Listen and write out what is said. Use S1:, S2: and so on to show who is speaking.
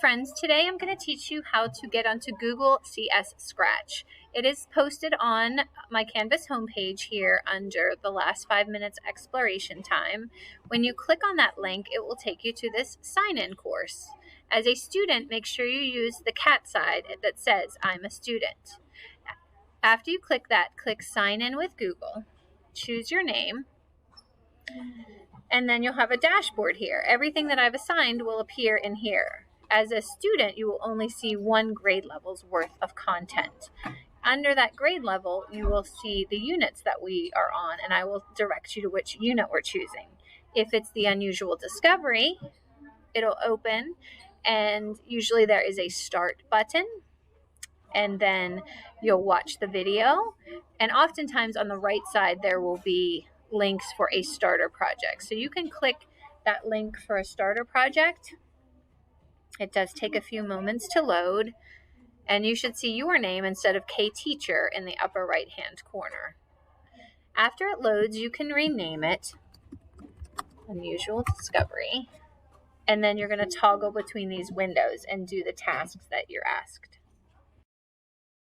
S1: friends, today I'm going to teach you how to get onto Google CS Scratch. It is posted on my Canvas homepage here under the last 5 minutes exploration time. When you click on that link, it will take you to this sign-in course. As a student, make sure you use the cat side that says I'm a student. After you click that, click sign in with Google, choose your name, and then you'll have a dashboard here. Everything that I've assigned will appear in here. As a student, you will only see one grade level's worth of content. Under that grade level, you will see the units that we are on, and I will direct you to which unit we're choosing. If it's the unusual discovery, it'll open, and usually there is a start button, and then you'll watch the video. And oftentimes on the right side, there will be links for a starter project. So you can click that link for a starter project. It does take a few moments to load, and you should see your name instead of K Teacher in the upper right hand corner. After it loads, you can rename it Unusual Discovery, and then you're going to toggle between these windows and do the tasks that you're asked.